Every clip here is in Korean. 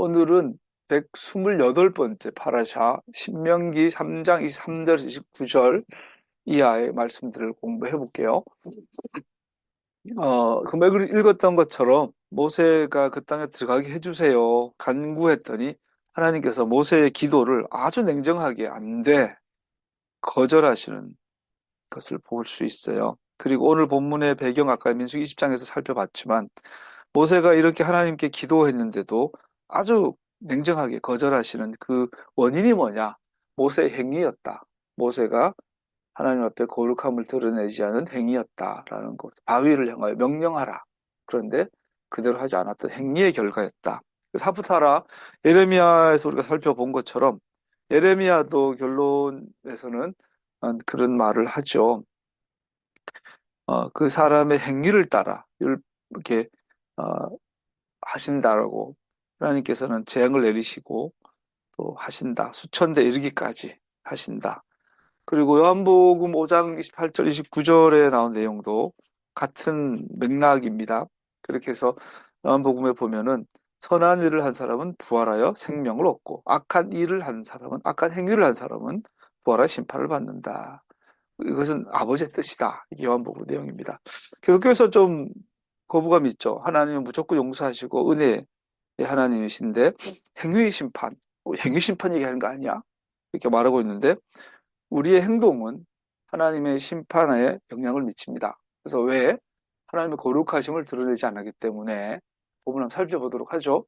오늘은 128번째 파라샤 신명기 3장 23절 29절 이하의 말씀들을 공부해 볼게요. 금액을 읽었던 것처럼 모세가 그 땅에 들어가게 해주세요 간구했더니 하나님께서 모세의 기도를 아주 냉정하게 안 돼 거절하시는 것을 볼 수 있어요. 그리고 오늘 본문의 배경 아까 민수기 20장에서 살펴봤지만 모세가 이렇게 하나님께 기도했는데도 아주 냉정하게 거절하시는 그 원인이 뭐냐? 모세의 행위였다. 모세가 하나님 앞에 거룩함을 드러내지 않은 행위였다라는 것. 바위를 향하여 명령하라. 그런데 그대로 하지 않았던 행위의 결과였다. 사프타라 예레미야에서 우리가 살펴본 것처럼 예레미야도 결론에서는 그런 말을 하죠. 그 사람의 행위를 따라 이렇게 어, 하신다라고 하나님께서는 재앙을 내리시고 또 하신다. 수천대 이르기까지 하신다. 그리고 요한복음 5장 28절 29절에 나온 내용도 같은 맥락입니다. 그렇게 해서 요한복음에 보면은 선한 일을 한 사람은 부활하여 생명을 얻고 악한 일을 한 사람은 악한 행위를 한 사람은 부활하여 심판을 받는다. 이것은 아버지의 뜻이다. 이게 요한복음 내용입니다. 기독교에서 좀 거부감이 있죠. 하나님은 무조건 용서하시고 은혜의 하나님이신데 행위 심판, 행위 심판 얘기하는 거 아니야? 이렇게 말하고 있는데 우리의 행동은 하나님의 심판에 영향을 미칩니다. 그래서 왜? 하나님의 거룩하심을 드러내지 않았기 때문에 본문 한번 살펴보도록 하죠.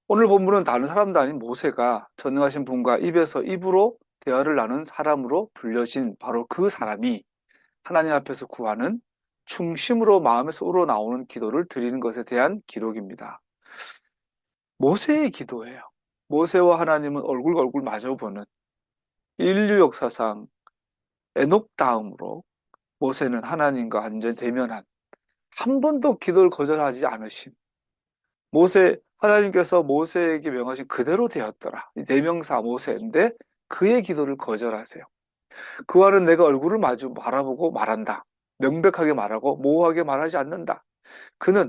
오늘 본문은 다른 사람도 아닌 모세가 전능하신 분과 입에서 입으로 대화를 나눈 사람으로 불려진 바로 그 사람이 하나님 앞에서 구하는 중심으로 마음에서 우러나오는 기도를 드리는 것에 대한 기록입니다. 모세의 기도예요. 모세와 하나님은 얼굴과 얼굴 마주보는 인류 역사상 에녹 다음으로 모세는 하나님과 완전히 대면한 한 번도 기도를 거절하지 않으신 하나님께서 모세에게 명하신 그대로 되었더라. 이 대명사 모세인데 그의 기도를 거절하세요. 그와는 내가 얼굴을 마주 바라보고 말한다. 명백하게 말하고 모호하게 말하지 않는다.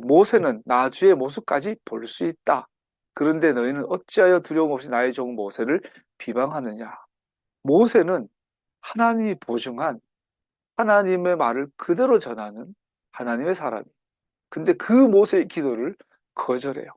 모세는 나주의 모습까지 볼 수 있다. 그런데 너희는 어찌하여 두려움 없이 나의 종 모세를 비방하느냐. 모세는 하나님이 보증한 하나님의 말을 그대로 전하는 하나님의 사람이. 근데 그 모세의 기도를 거절해요.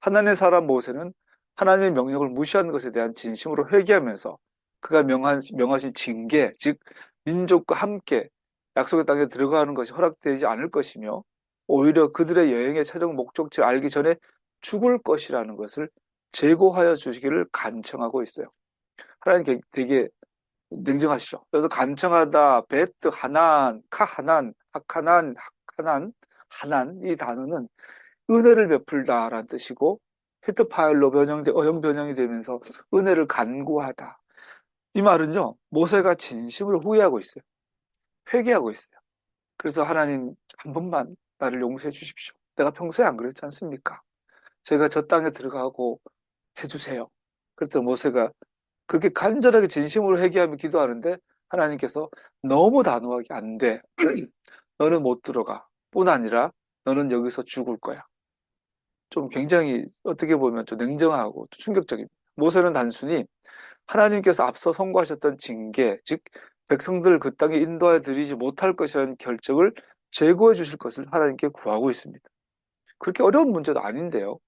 하나님의 사람 모세는 하나님의 명령을 무시한 것에 대한 진심으로 회개하면서 그가 명하신 징계, 즉 민족과 함께 약속의 땅에 들어가는 것이 허락되지 않을 것이며 오히려 그들의 여행의 최종 목적지를 알기 전에 죽을 것이라는 것을 제고하여 주시기를 간청하고 있어요. 하나님 되게 냉정하시죠. 그래서 간청하다, 베트, 하난, 카하난, 하카난, 하난 이 단어는 은혜를 베풀다라는 뜻이고 헤트파일로 어형 변형이 되면서 은혜를 간구하다. 이 말은요, 모세가 진심으로 후회하고 있어요. 회개하고 있어요. 그래서 하나님 한 번만 나를 용서해 주십시오. 내가 평소에 안 그랬지 않습니까? 제가 저 땅에 들어가고 해주세요. 그랬더니 모세가 그렇게 간절하게 진심으로 회개하며 기도하는데 하나님께서 너무 단호하게 안 돼. 너는 못 들어가. 뿐 아니라 너는 여기서 죽을 거야. 좀 굉장히 어떻게 보면 좀 냉정하고 충격적입니다. 모세는 단순히 하나님께서 앞서 선고하셨던 징계, 즉 백성들을 그 땅에 인도하여 들이지 못할 것이라는 결정을 제거해 주실 것을 하나님께 구하고 있습니다. 그렇게 어려운 문제도 아닌데요.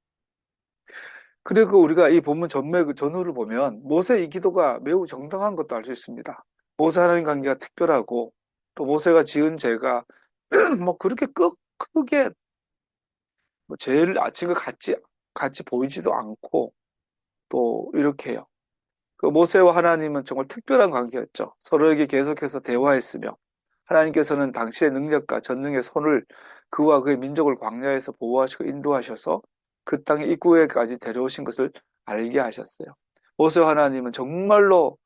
그리고 우리가 이 본문 전후를 보면 모세의 이 기도가 매우 정당한 것도 알 수 있습니다. 모세 하나님 관계가 특별하고 또 모세가 지은 죄가 뭐 그렇게 크게 뭐 죄를 아친 것 같이 보이지도 않고 또 이렇게요. 그 모세와 하나님은 정말 특별한 관계였죠. 서로에게 계속해서 대화했으며 하나님께서는 당시의 능력과 전능의 손을 그와 그의 민족을 광야에서 보호하시고 인도하셔서 그 땅의 입구에까지 데려오신 것을 알게 하셨어요. 모세와 하나님은 정말로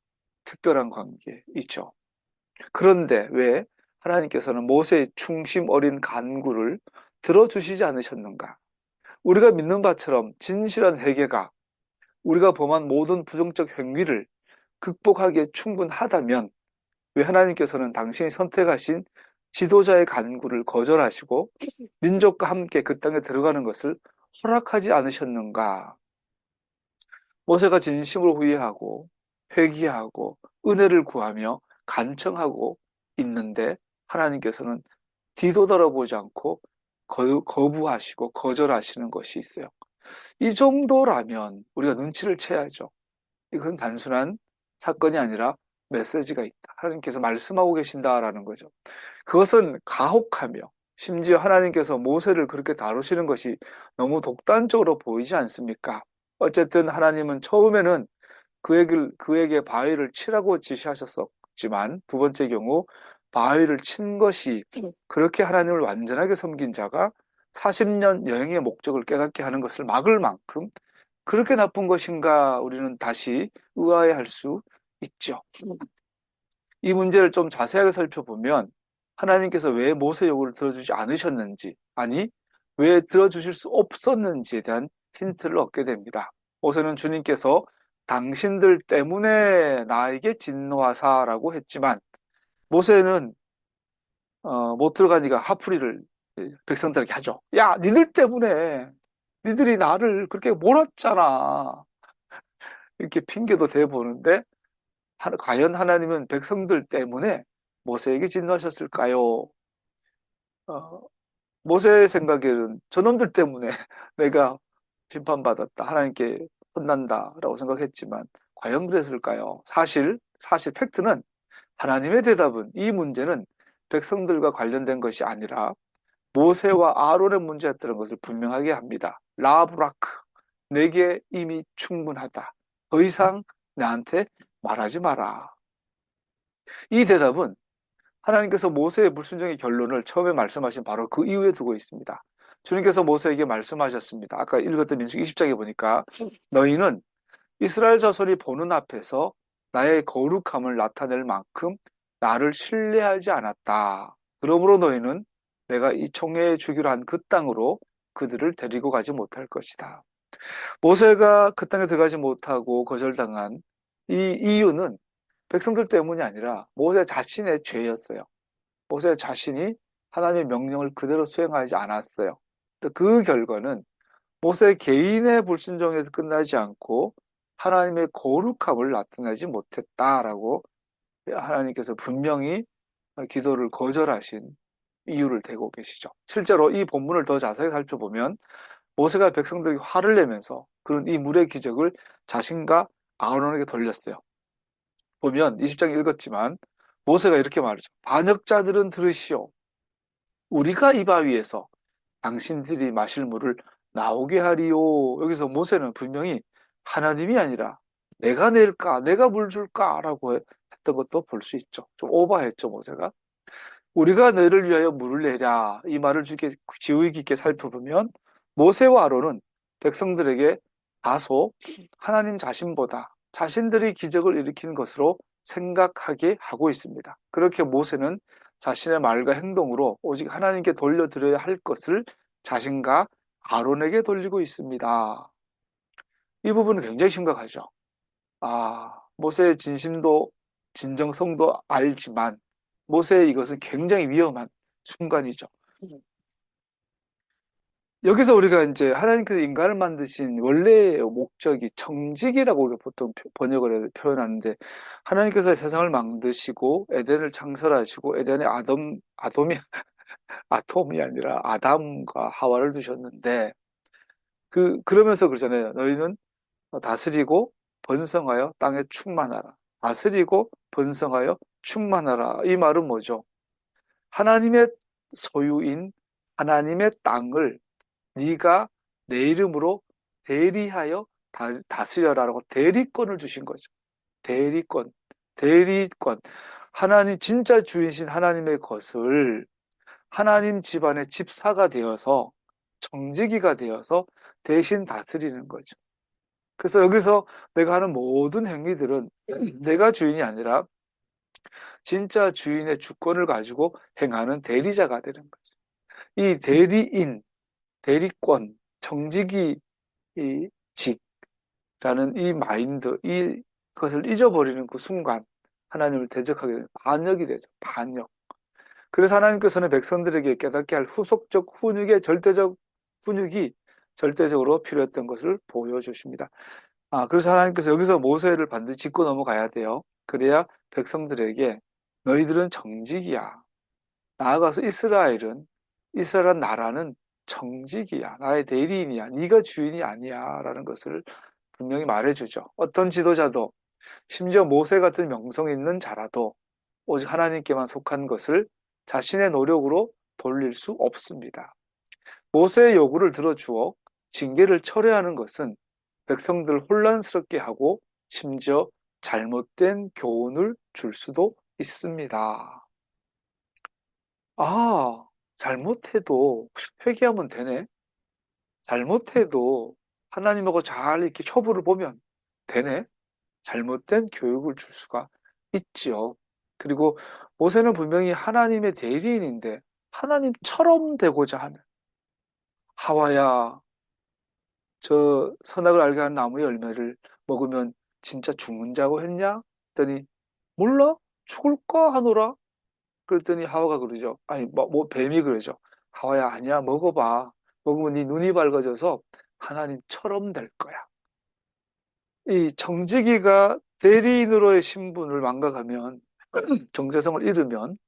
특별한 관계이죠. 그런데 왜 하나님께서는 모세의 충심 어린 간구를 들어주시지 않으셨는가? 우리가 믿는 바처럼 진실한 회개가 우리가 범한 모든 부정적 행위를 극복하기에 충분하다면 왜 하나님께서는 당신이 선택하신 지도자의 간구를 거절하시고 민족과 함께 그 땅에 들어가는 것을 허락하지 않으셨는가? 모세가 진심으로 후회하고 회개하고 은혜를 구하며 간청하고 있는데 하나님께서는 뒤도 돌아보지 않고 거부하시고 거절하시는 것이 있어요. 이 정도라면 우리가 눈치를 채야죠. 이건 단순한 사건이 아니라 메시지가 있다. 하나님께서 말씀하고 계신다라는 거죠. 그것은 가혹하며 심지어 하나님께서 모세를 그렇게 다루시는 것이 너무 독단적으로 보이지 않습니까? 어쨌든 하나님은 처음에는 그에게 바위를 치라고 지시하셨었지만 두 번째 경우 바위를 친 것이 그렇게 하나님을 완전하게 섬긴 자가 40년 여행의 목적을 깨닫게 하는 것을 막을 만큼 그렇게 나쁜 것인가 우리는 다시 의아해할 수 있죠. 이 문제를 좀 자세하게 살펴보면 하나님께서 왜 모세 요구를 들어주지 않으셨는지, 아니 왜 들어주실 수 없었는지에 대한 힌트를 얻게 됩니다. 모세는 주님께서 당신들 때문에 나에게 진노하사라고 했지만 모세는 못 들어가니까 화풀이를 백성들에게 하죠. 야, 니들 때문에 니들이 나를 그렇게 몰았잖아. 이렇게 핑계도 대보는데 과연 하나님은 백성들 때문에 모세에게 진노하셨을까요? 어, 모세의 생각에는 저놈들 때문에 내가 심판받았다. 하나님께 혼난다라고 생각했지만 과연 그랬을까요? 사실 팩트는 하나님의 대답은 이 문제는 백성들과 관련된 것이 아니라 모세와 아론의 문제였다는 것을 분명하게 합니다. 라브라크, 내게 이미 충분하다. 더 이상 나한테 말하지 마라. 이 대답은 하나님께서 모세의 불순종의 결론을 처음에 말씀하신 바로 그 이후에 두고 있습니다. 주님께서 모세에게 말씀하셨습니다. 아까 읽었던 민수기 20장에 보니까 너희는 이스라엘 자손이 보는 앞에서 나의 거룩함을 나타낼 만큼 나를 신뢰하지 않았다. 그러므로 너희는 내가 이 총회에 주기로 한 그 땅으로 그들을 데리고 가지 못할 것이다. 모세가 그 땅에 들어가지 못하고 거절당한 이 이유는 백성들 때문이 아니라 모세 자신의 죄였어요. 모세 자신이 하나님의 명령을 그대로 수행하지 않았어요. 그 결과는 모세 개인의 불순종에서 끝나지 않고 하나님의 거룩함을 나타내지 못했다라고 하나님께서 분명히 기도를 거절하신 이유를 대고 계시죠. 실제로 이 본문을 더 자세히 살펴보면 모세가 백성들에게 화를 내면서 그런 이 물의 기적을 자신과 아론에게 돌렸어요. 보면 20장 읽었지만 모세가 이렇게 말하죠. 반역자들은 들으시오. 우리가 이 바위에서 당신들이 마실 물을 나오게 하리요. 여기서 모세는 분명히 하나님이 아니라 내가 낼까, 내가 물 줄까라고 했던 것도 볼 수 있죠. 좀 오버했죠, 모세가. 우리가 너를 위하여 물을 내랴. 이 말을 지위 깊게 살펴보면 모세와 아론은 백성들에게 다소 하나님 자신보다 자신들이 기적을 일으킨 것으로 생각하게 하고 있습니다. 그렇게 모세는 자신의 말과 행동으로 오직 하나님께 돌려드려야 할 것을 자신과 아론에게 돌리고 있습니다. 이 부분은 굉장히 심각하죠. 모세의 진심도 진정성도 알지만 모세의 이것은 굉장히 위험한 순간이죠. 여기서 우리가 이제 하나님께서 인간을 만드신 원래의 목적이 정직이라고 우리가 보통 번역을 표현하는데 하나님께서 세상을 만드시고 에덴을 창설하시고 에덴에 아톰이 아니라 아담과 하와를 두셨는데 그러면서 그러잖아요. 너희는 다스리고 번성하여 땅에 충만하라. 다스리고 번성하여 충만하라. 이 말은 뭐죠? 하나님의 소유인 하나님의 땅을 네가 내 이름으로 대리하여 다스려라라고 대리권을 주신 거죠. 대리권. 하나님 진짜 주인신 하나님의 것을 하나님 집안의 집사가 되어서 정직이가 되어서 대신 다스리는 거죠. 그래서 여기서 내가 하는 모든 행위들은 내가 주인이 아니라 진짜 주인의 주권을 가지고 행하는 대리자가 되는 거죠. 이 대리인, 대리권, 정직이 이 직라는 이 마인드, 이것을 잊어버리는 그 순간 하나님을 대적하게 되는 반역이 되죠. 반역. 그래서 하나님께서는 백성들에게 깨닫게 할 후속적 훈육의 절대적 훈육이 절대적으로 필요했던 것을 보여주십니다. 그래서 하나님께서 여기서 모세를 반드시 짚고 넘어가야 돼요. 그래야 백성들에게 너희들은 정직이야. 나아가서 이스라엘 나라는 정직이야. 나의 대리인이야. 네가 주인이 아니야. 라는 것을 분명히 말해주죠. 어떤 지도자도 심지어 모세 같은 명성 있는 자라도 오직 하나님께만 속한 것을 자신의 노력으로 돌릴 수 없습니다. 모세의 요구를 들어주어 징계를 철회하는 것은 백성들을 혼란스럽게 하고 심지어 잘못된 교훈을 줄 수도 있습니다. 잘못해도 회개하면 되네. 잘못해도 하나님하고 잘 이렇게 첩부를 보면 되네. 잘못된 교육을 줄 수가 있지요. 그리고 모세는 분명히 하나님의 대리인인데 하나님처럼 되고자 하는 하와야 저 선악을 알게 하는 나무의 열매를 먹으면 진짜 죽는다고 했냐? 그랬더니 몰라 죽을까 하노라. 그랬더니 하와가 그러죠. 아니 뭐 뱀이 그러죠. 하와야 아니야 먹어봐. 먹으면 네 눈이 밝아져서 하나님처럼 될 거야. 이 정직이가 대리인으로의 신분을 망각하면 정체성을 잃으면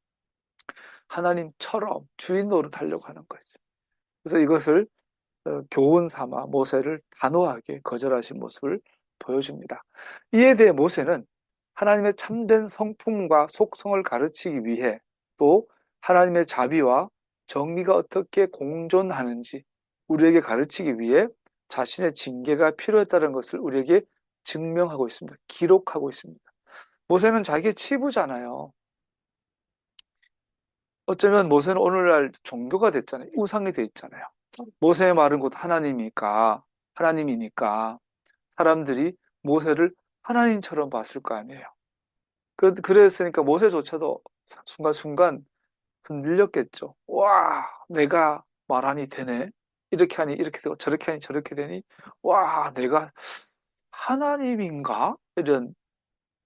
하나님처럼 주인 노릇하려고 하는 거죠. 그래서 이것을 교훈 삼아 모세를 단호하게 거절하신 모습을 보여줍니다. 이에 대해 모세는 하나님의 참된 성품과 속성을 가르치기 위해 또 하나님의 자비와 정의가 어떻게 공존하는지 우리에게 가르치기 위해 자신의 징계가 필요했다는 것을 우리에게 증명하고 있습니다. 기록하고 있습니다. 모세는 자기의 치부잖아요. 어쩌면 모세는 오늘날 종교가 됐잖아요. 우상이 돼 있잖아요. 모세의 말은 곧 하나님이니까 사람들이 모세를 하나님처럼 봤을 거 아니에요. 그랬으니까 모세조차도 순간순간 흔들렸겠죠. 와, 내가 말하니 되네. 이렇게 하니 이렇게 되고 저렇게 하니 저렇게 되니 와, 내가 하나님인가? 이런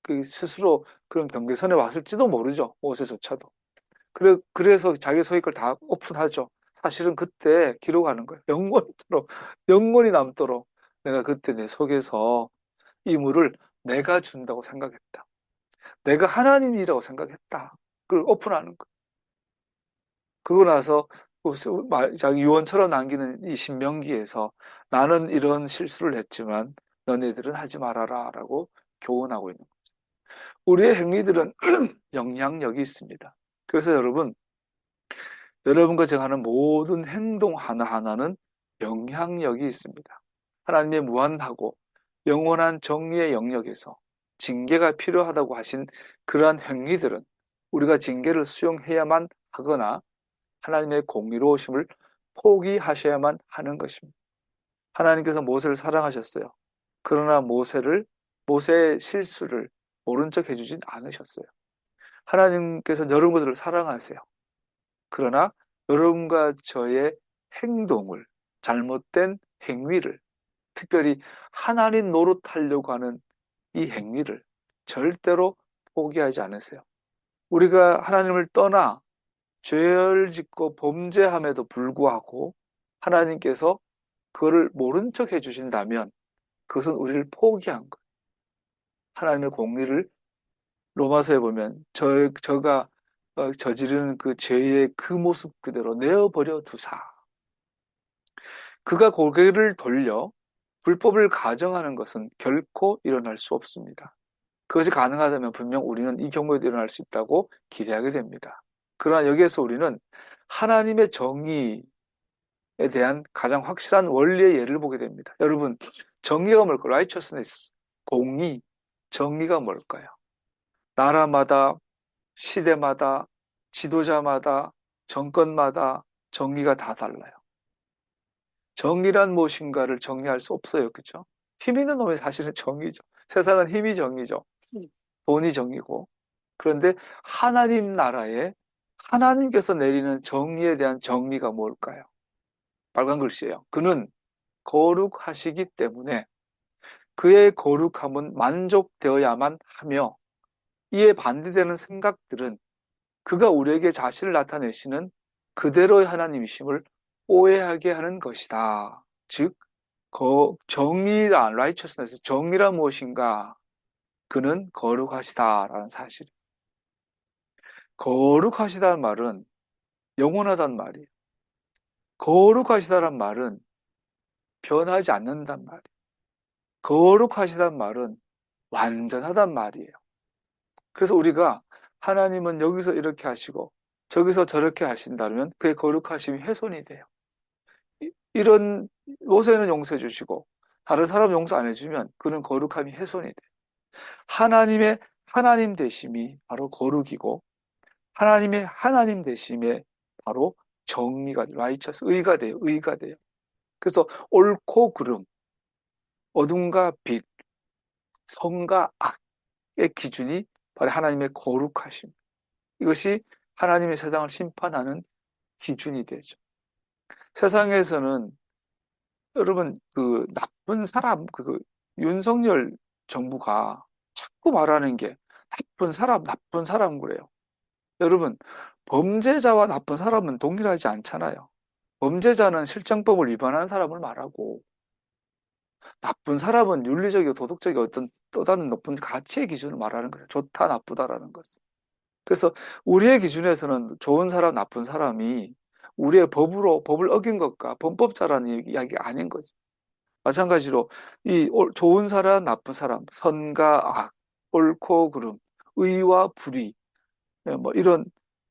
그 스스로 그런 경계선에 왔을지도 모르죠. 모세조차도. 그래서 자기 소유걸 다 오픈하죠. 사실은 그때 기록하는 거예요. 영원히 남도록 내가 그때 내 속에서 이 물을 내가 준다고 생각했다. 내가 하나님이라고 생각했다. 그걸 오픈하는 거예요. 그러고 나서 자기 유언처럼 남기는 이 신명기에서 나는 이런 실수를 했지만 너네들은 하지 말아라 라고 교훈하고 있는 거예요. 우리의 행위들은 영향력이 있습니다. 그래서 여러분과 제가 하는 모든 행동 하나하나는 영향력이 있습니다. 하나님의 무한하고 영원한 정의의 영역에서 징계가 필요하다고 하신 그러한 행위들은 우리가 징계를 수용해야만 하거나 하나님의 공의로우심을 포기하셔야만 하는 것입니다. 하나님께서 모세를 사랑하셨어요. 그러나 모세의 실수를 모른 척 해주진 않으셨어요. 하나님께서 여러분들을 사랑하세요. 그러나 여러분과 저의 행동을, 잘못된 행위를, 특별히 하나님 노릇하려고 하는 이 행위를 절대로 포기하지 않으세요. 우리가 하나님을 떠나 죄를 짓고 범죄함에도 불구하고 하나님께서 그거를 모른 척 해주신다면 그것은 우리를 포기한 거예요. 하나님의 공의를 로마서에 보면 저가 저지르는 그 죄의 그 모습 그대로 내어버려 두사. 그가 고개를 돌려 불법을 가정하는 것은 결코 일어날 수 없습니다. 그것이 가능하다면 분명 우리는 이 경우에도 일어날 수 있다고 기대하게 됩니다. 그러나 여기에서 우리는 하나님의 정의에 대한 가장 확실한 원리의 예를 보게 됩니다. 여러분, 정의가 뭘까요? righteousness, 공의, 정의가 뭘까요? 나라마다, 시대마다, 지도자마다, 정권마다 정의가 다 달라요. 정의란 무엇인가를 정의할 수 없어요. 그죠? 힘 있는 놈이 사실은 정의죠. 세상은 힘이 정의죠. 돈이 정의고. 그런데 하나님 나라에 하나님께서 내리는 정의에 대한 정의가 뭘까요? 빨간 글씨예요. 그는 거룩하시기 때문에 그의 거룩함은 만족되어야만 하며 이에 반대되는 생각들은 그가 우리에게 자신을 나타내시는 그대로의 하나님이심을 오해하게 하는 것이다. 즉 정의라 righteousness, 정의라 무엇인가? 그는 거룩하시다라는 사실. 거룩하시다는 말은 영원하단 말이에요. 거룩하시다는 말은 변하지 않는단 말이에요. 거룩하시다는 말은 완전하단 말이에요. 그래서 우리가 하나님은 여기서 이렇게 하시고 저기서 저렇게 하신다면 그의 거룩하심이 훼손이 돼요. 이런 모세는 용서해 주시고 다른 사람 용서 안 해주면 그는 거룩함이 훼손이 돼요. 하나님의 하나님 되심이 바로 거룩이고 하나님의 하나님 되심에 바로 정의가 righteous, 의가 돼요. 의가 돼요. 그래서 옳고 그름, 어둠과 빛, 선과 악의 기준이 바로 하나님의 거룩하심. 이것이 하나님의 세상을 심판하는 기준이 되죠. 세상에서는 여러분 그 나쁜 사람 그 윤석열 정부가 자꾸 말하는 게 나쁜 사람 그래요. 여러분 범죄자와 나쁜 사람은 동일하지 않잖아요. 범죄자는 실정법을 위반한 사람을 말하고 나쁜 사람은 윤리적이고 도덕적인 어떤 또 다른 높은 가치의 기준을 말하는 거예요. 좋다 나쁘다라는 것은. 그래서 우리의 기준에서는 좋은 사람 나쁜 사람이 우리의 법을 어긴 것과 범법자라는 이야기가 아닌 거죠. 마찬가지로 이 좋은 사람 나쁜 사람 선과 악 옳고 그름 의와 불의 뭐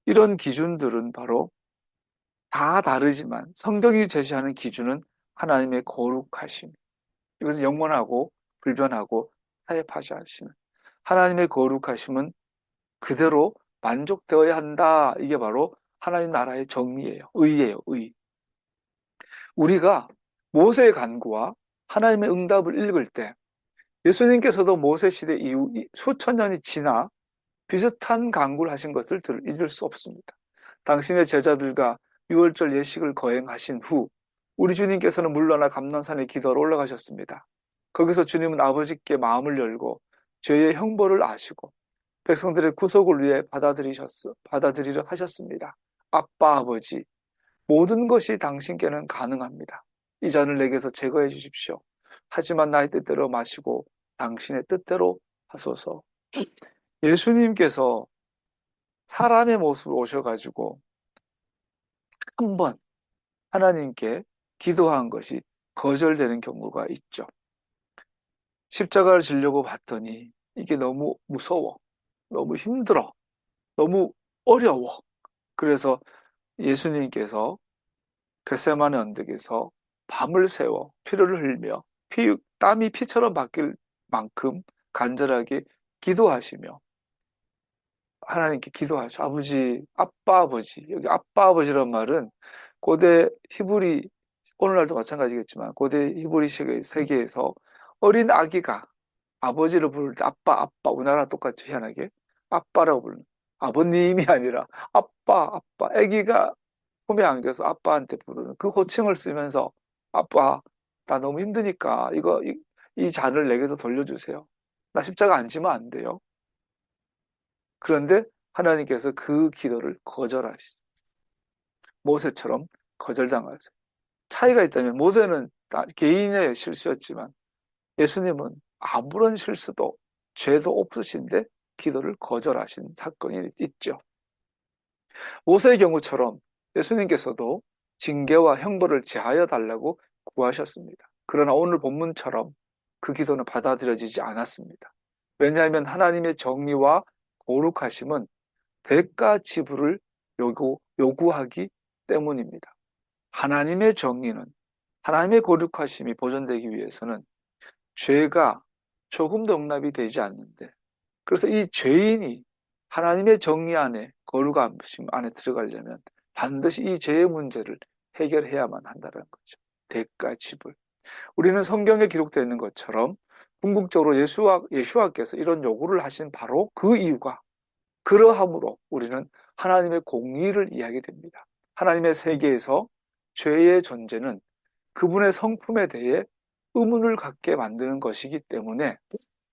이런 기준들은 바로 다 다르지만 성경이 제시하는 기준은 하나님의 거룩하심. 이것은 영원하고 불변하고 타협하지 않으시는 하나님의 거룩하심은 그대로 만족되어야 한다. 이게 바로 하나님 나라의 정의예요. 의예요. 의. 우리가 모세의 간구와 하나님의 응답을 읽을 때 예수님께서도 모세 시대 이후 수천 년이 지나 비슷한 간구를 하신 것을 잊을 수 없습니다. 당신의 제자들과 유월절 예식을 거행하신 후 우리 주님께서는 물러나 감난산에 기도하러 올라가셨습니다. 거기서 주님은 아버지께 마음을 열고 죄의 형벌을 아시고 백성들의 구속을 위해 받아들이려 하셨습니다. 아빠 아버지 모든 것이 당신께는 가능합니다. 이 잔을 내게서 제거해 주십시오. 하지만 나의 뜻대로 마시고 당신의 뜻대로 하소서. 예수님께서 사람의 모습으로 오셔가지고 한 번 하나님께 기도한 것이 거절되는 경우가 있죠. 십자가를 지려고 봤더니 이게 너무 무서워, 너무 힘들어, 너무 어려워. 그래서 예수님께서 겟세마네 언덕에서 밤을 새워 피를 흘며 땀이 피처럼 바뀔 만큼 간절하게 기도하시며 하나님께 기도하죠. 아버지, 아빠 아버지. 여기 아빠 아버지란 말은 고대 히브리, 오늘날도 마찬가지겠지만 고대 히브리 세계에서 어린 아기가 아버지를 부를 때 아빠, 우리나라 똑같이 희한하게 아빠라고 부르는 아버님이 아니라 아빠, 아기가 품에 안겨서 아빠한테 부르는 그 호칭을 쓰면서 아빠, 나 너무 힘드니까 이 잔을 내게서 돌려주세요. 나 십자가 안 지면 안 돼요. 그런데 하나님께서 그 기도를 거절하시죠. 모세처럼 거절당하세요. 차이가 있다면 모세는 개인의 실수였지만 예수님은 아무런 실수도 죄도 없으신데 기도를 거절하신 사건이 있죠. 모세의 경우처럼 예수님께서도 징계와 형벌을 제하여 달라고 구하셨습니다. 그러나 오늘 본문처럼 그 기도는 받아들여지지 않았습니다. 왜냐하면 하나님의 정의와 거룩하심은 대가 지불을 요구하기 때문입니다. 하나님의 정의는 하나님의 거룩하심이 보존되기 위해서는 죄가 조금도 용납이 되지 않는데 그래서 이 죄인이 하나님의 정의 안에 거룩하심 안에 들어가려면 반드시 이 죄의 문제를 해결해야만 한다는 거죠. 대가 지불. 우리는 성경에 기록되어 있는 것처럼 궁극적으로 예수와께서 이런 요구를 하신 바로 그 이유가 그러함으로 우리는 하나님의 공의를 이해하게 됩니다. 하나님의 세계에서 죄의 존재는 그분의 성품에 대해 의문을 갖게 만드는 것이기 때문에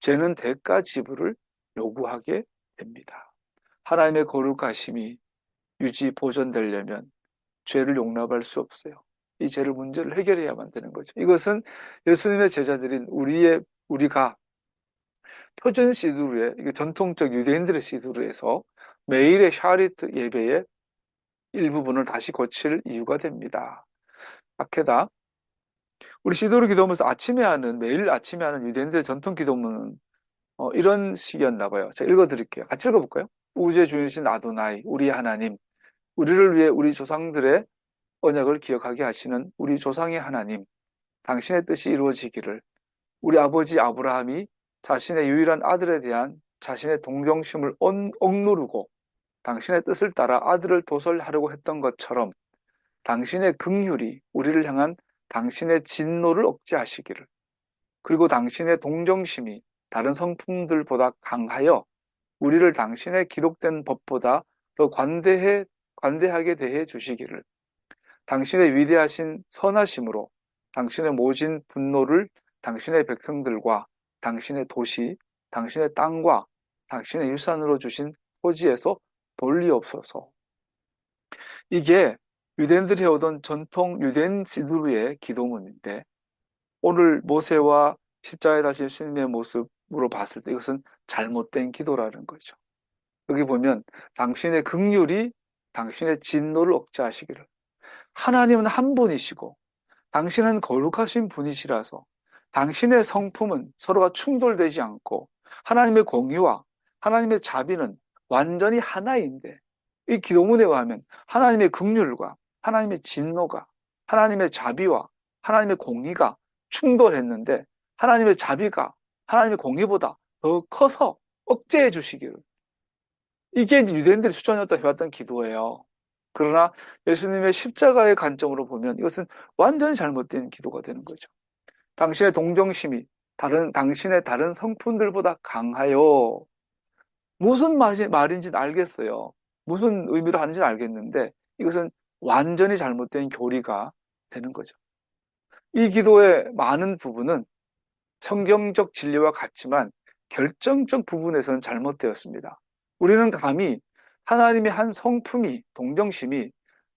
죄는 대가 지불을 요구하게 됩니다. 하나님의 거룩하심이 보존되려면 죄를 용납할 수 없어요. 이 죄를 문제를 해결해야만 되는 거죠. 이것은 예수님의 제자들인 우리가 표준 시두르에, 이게 전통적 유대인들의 시두르에서 매일의 샤리트 예배의 일부분을 다시 고칠 이유가 됩니다. 아케다 우리 시도르 기도문에서 매일 아침에 하는 유대인들의 전통 기도문은 이런 식이었나 봐요. 제가 읽어드릴게요. 같이 읽어볼까요? 우주의 주인이신 아도나이, 우리 하나님, 우리를 위해 우리 조상들의 언약을 기억하게 하시는 우리 조상의 하나님, 당신의 뜻이 이루어지기를, 우리 아버지 아브라함이 자신의 유일한 아들에 대한 자신의 동정심을 억누르고 당신의 뜻을 따라 아들을 도설하려고 했던 것처럼 당신의 긍휼이 우리를 향한 당신의 진노를 억제하시기를, 그리고 당신의 동정심이 다른 성품들보다 강하여 우리를 당신의 기록된 법보다 더 관대하게 대해 주시기를, 당신의 위대하신 선하심으로 당신의 모진 분노를 당신의 백성들과 당신의 도시, 당신의 땅과 당신의 유산으로 주신 토지에서 돌리옵소서. 이게 유대인들이 해오던 전통 유대인 시두르의 기도문인데, 오늘 모세와 십자가에 달린 예수님의 모습으로 봤을 때 이것은 잘못된 기도라는 거죠. 여기 보면 당신의 긍휼이 당신의 진노를 억제하시기를. 하나님은 한 분이시고 당신은 거룩하신 분이시라서 당신의 성품은 서로가 충돌되지 않고 하나님의 공의와 하나님의 자비는 완전히 하나인데, 이 기도문에 의하면 하나님의 긍휼과 하나님의 진노가, 하나님의 자비와 하나님의 공의가 충돌했는데 하나님의 자비가 하나님의 공의보다 더 커서 억제해 주시기를. 이게 유대인들이 수천년 동안 해왔던 기도예요. 그러나 예수님의 십자가의 관점으로 보면 이것은 완전히 잘못된 기도가 되는 거죠. 당신의 동정심이 당신의 다른 성품들보다 강하여, 무슨 말인지는 알겠어요. 무슨 의미로 하는지는 알겠는데 이것은 완전히 잘못된 교리가 되는 거죠. 이 기도의 많은 부분은 성경적 진리와 같지만 결정적 부분에서는 잘못되었습니다. 우리는 감히 하나님의 한 성품이, 동정심이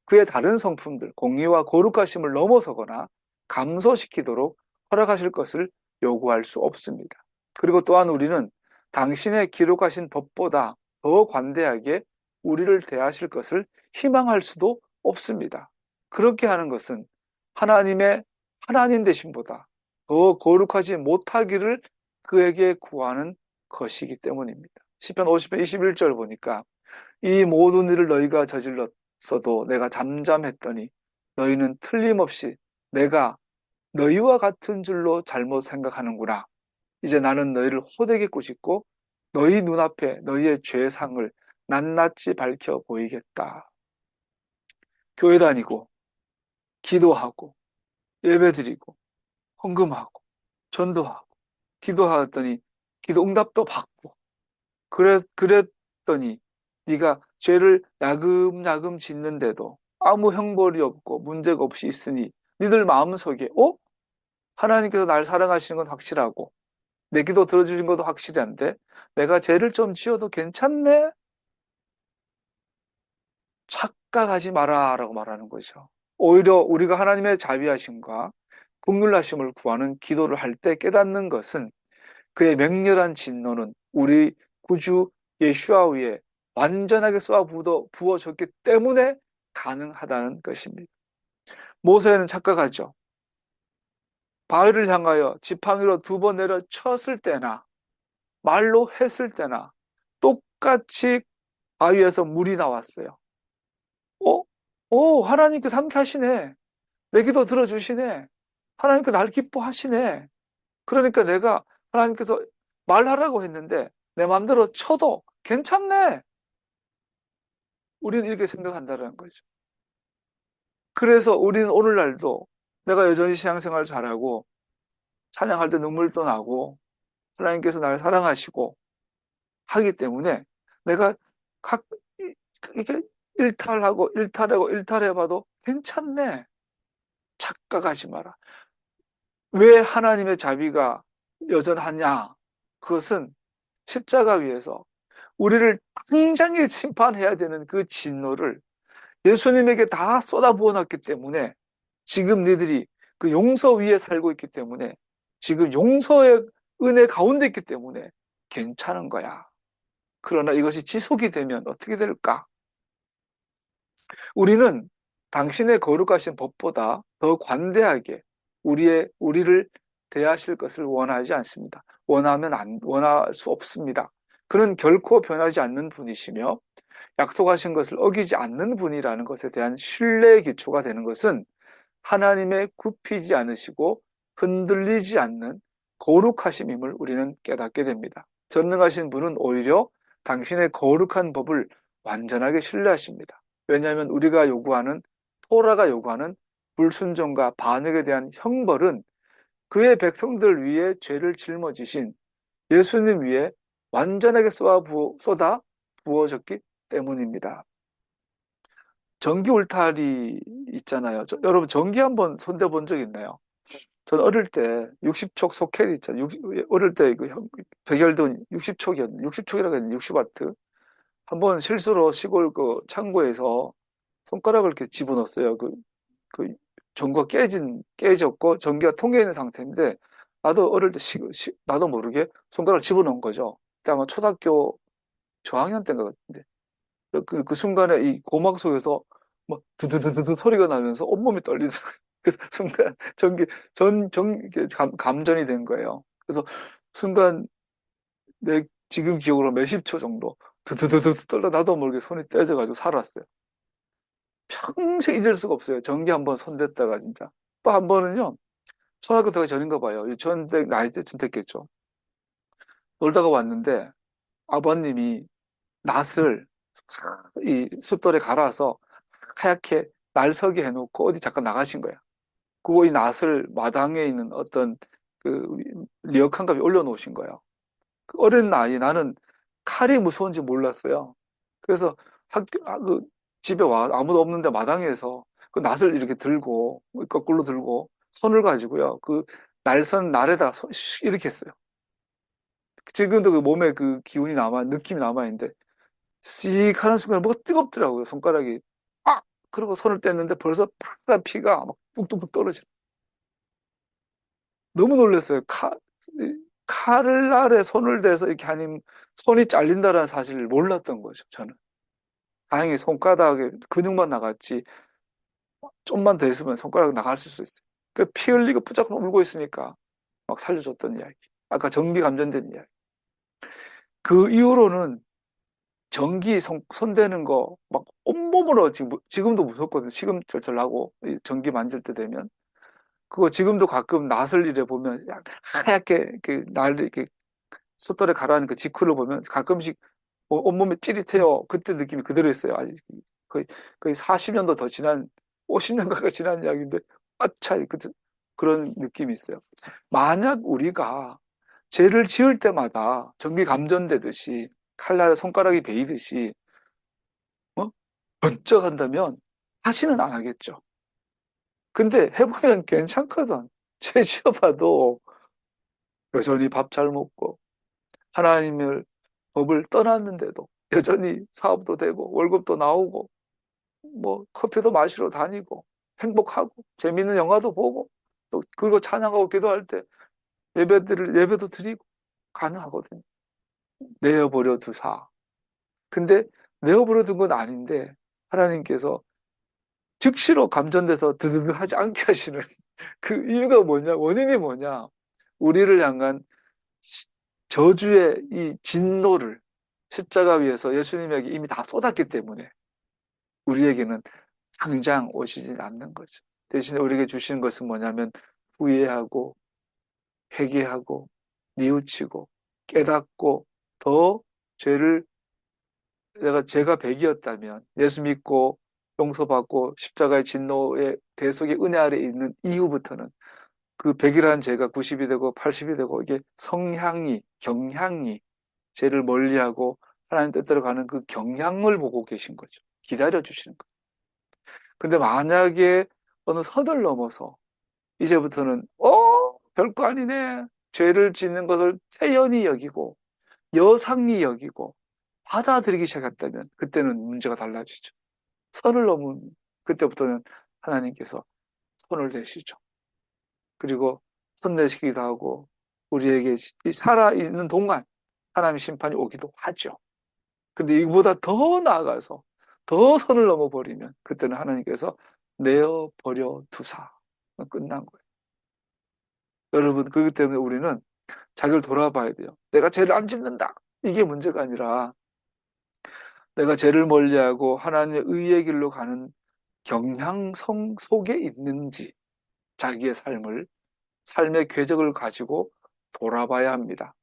그의 다른 성품들, 공의와 거룩하심을 넘어서거나 감소시키도록 허락하실 것을 요구할 수 없습니다. 그리고 또한 우리는 당신의 기록하신 법보다 더 관대하게 우리를 대하실 것을 희망할 수도 없습니다. 그렇게 하는 것은 하나님의 하나님 되심보다 더 거룩하지 못하기를 그에게 구하는 것이기 때문입니다. 시편 50편 21절 보니까 이 모든 일을 너희가 저질렀어도 내가 잠잠했더니 너희는 틀림없이 내가 너희와 같은 줄로 잘못 생각하는구나. 이제 나는 너희를 호되게 꾸짖고 너희 눈앞에 너희의 죄상을 낱낱이 밝혀 보이겠다. 교회 다니고 기도하고 예배드리고 헌금하고 전도하고 기도하더니 기도 응답도 받고 그랬더니 네가 죄를 야금야금 짓는데도 아무 형벌이 없고 문제가 없이 있으니 니들 마음속에 하나님께서 날 사랑하시는 건 확실하고 내 기도 들어주신 것도 확실한데 내가 죄를 좀 지어도 괜찮네? 착각하지 마라 라고 말하는 거죠. 오히려 우리가 하나님의 자비하심과 긍휼하심을 구하는 기도를 할 때 깨닫는 것은 그의 맹렬한 진노는 우리 구주 예수와 위에 완전하게 쏘아 부어졌기 때문에 가능하다는 것입니다. 모세는 착각하죠. 바위를 향하여 지팡이로 2번 내려 쳤을 때나 말로 했을 때나 똑같이 바위에서 물이 나왔어요. 하나님께서 함께 하시네. 내 기도 들어주시네. 하나님께서 날 기뻐하시네. 그러니까 내가 하나님께서 말하라고 했는데 내 마음대로 쳐도 괜찮네. 우리는 이렇게 생각한다는 거죠. 그래서 우리는 오늘날도 내가 여전히 신앙생활 잘하고 찬양할 때 눈물도 나고 하나님께서 날 사랑하시고 하기 때문에 내가 이렇게 일탈해봐도 괜찮네. 착각하지 마라. 왜 하나님의 자비가 여전하냐? 그것은 십자가 위에서 우리를 당장에 심판해야 되는 그 진노를 예수님에게 다 쏟아부어 놨기 때문에 지금 너희들이 그 용서 위에 살고 있기 때문에, 지금 용서의 은혜 가운데 있기 때문에 괜찮은 거야. 그러나 이것이 지속이 되면 어떻게 될까? 우리는 당신의 거룩하신 법보다 더 관대하게 우리를 대하실 것을 원하지 않습니다. 원할 수 없습니다. 그는 결코 변하지 않는 분이시며 약속하신 것을 어기지 않는 분이라는 것에 대한 신뢰의 기초가 되는 것은 하나님의 굽히지 않으시고 흔들리지 않는 거룩하심임을 우리는 깨닫게 됩니다. 전능하신 분은 오히려 당신의 거룩한 법을 완전하게 신뢰하십니다. 왜냐하면 토라가 요구하는 불순종과 반역에 대한 형벌은 그의 백성들 위에 죄를 짊어지신 예수님 위에 완전하게 쏟아 부어졌기 때문입니다. 전기 울타리 있잖아요. 여러분 전기 한번 손대 본 적 있나요? 전 어릴 때 60촉 소켓 있잖아요. 어릴 때 그 백열돈 60촉이었는데 60촉이라고 했는데 60와트. 한번 실수로 시골 그 창고에서 손가락을 이렇게 집어넣었어요. 그 전구가 깨졌고 전기가 통해 있는 상태인데 나도 어릴 때 나도 모르게 손가락을 집어넣은 거죠. 그때 아마 초등학교 저학년 때인 것 같은데 그 순간에 이 고막 속에서 막 드드드드 소리가 나면서 온몸이 떨리더라고요. 그래서 순간 감전이 된 거예요. 그래서 순간 내 지금 기억으로 몇십 초 정도 드드드드 떨려 나도 모르게 손이 떼져가지고 살았어요. 평생 잊을 수가 없어요. 전기 한번 손댔다가 진짜. 또 한 번은요. 초등학교 들어가기 전인가 봐요. 유치원 때 나이 때쯤 됐겠죠. 놀다가 왔는데 아버님이 낫을 이 숫돌에 갈아서 하얗게 날 서게 해놓고 어디 잠깐 나가신 거야. 그거 이 낫을 마당에 있는 어떤 그 리어칸 값에 올려놓으신 거예요. 그 어린 나이에 나는 칼이 무서운지 몰랐어요. 그래서 그 집에 아무도 없는데 마당에서 그 낫을 이렇게 들고 거꾸로 들고 손을 가지고요. 그 날선 날에다 이렇게 했어요. 지금도 그 몸에 그 기운이 느낌이 남아있는데 씩 하는 순간 뭐가 뜨겁더라고요. 손가락이 아! 그러고 손을 뗐는데 벌써 팍 피가 막 뚝뚝뚝 떨어지는. 너무 놀랐어요. 칼날에 손을 대서 이렇게 하니 손이 잘린다는 사실을 몰랐던 거죠. 저는. 다행히 손가락에 근육만 나갔지 좀만 더 있으면 손가락 나갈 수 있어요. 그 피 흘리고 부쩍 울고 있으니까 막 살려줬던 이야기. 아까 전기 감전된 이야기. 그 이후로는 전기 손대는 거 막 온몸으로 지금도 무섭거든요. 시금철철 나고 전기 만질 때 되면 그거 지금도 가끔 낫을 이래 보면 하얗게 이렇게 이렇게 숫돌에 가라앉는 그 직후를 보면 가끔씩 온몸에 찌릿해요. 그때 느낌이 그대로 있어요. 아직 거의 40년도 더 지난 50년 가까이 지난 이야기인데 아차 그런 느낌이 있어요. 만약 우리가 죄를 지을 때마다 전기 감전되듯이 칼날에 손가락이 베이듯이 번쩍 한다면 다시는 안 하겠죠. 근데 해보면 괜찮거든. 죄 지어봐도 여전히 밥 잘 먹고 하나님을 법을 떠났는데도 여전히 사업도 되고 월급도 나오고 뭐 커피도 마시러 다니고 행복하고 재밌는 영화도 보고 또 그리고 찬양하고 기도할 때 예배도 드리고 가능하거든요. 내어버려 두사. 근데 내어버려 둔 건 아닌데 하나님께서 즉시로 감전돼서 드드드 하지 않게 하시는 그 이유가 뭐냐? 원인이 뭐냐? 우리를 향한 저주의 이 진노를 십자가 위에서 예수님에게 이미 다 쏟았기 때문에 우리에게는 당장 오시지 않는 거죠. 대신에 우리에게 주시는 것은 뭐냐면 후회하고 회개하고 뉘우치고 깨닫고 더 죄를 제가 백이었다면 예수 믿고 용서받고 십자가의 진노의 대속의 은혜 아래 있는 이후부터는 그 100이라는 죄가 90이 되고 80이 되고 이게 경향이 죄를 멀리하고 하나님 뜻대로 가는 그 경향을 보고 계신 거죠. 기다려 주시는 거죠. 근데 만약에 어느 선을 넘어서 이제부터는 별거 아니네. 죄를 짓는 것을 태연히 여기고 여상히 여기고 받아들이기 시작했다면 그때는 문제가 달라지죠. 선을 넘은 그때부터는 하나님께서 손을 대시죠. 그리고 혼내시기도 하고 우리에게 살아있는 동안 하나님의 심판이 오기도 하죠. 근데 이거보다 더 나아가서 더 선을 넘어버리면 그때는 하나님께서 내어버려 두사 끝난 거예요. 여러분, 그렇기 때문에 우리는 자기를 돌아봐야 돼요. 내가 죄를 안 짓는다, 이게 문제가 아니라 내가 죄를 멀리하고 하나님의 의의 길로 가는 경향성 속에 있는지 자기의 삶의 궤적을 가지고 돌아봐야 합니다.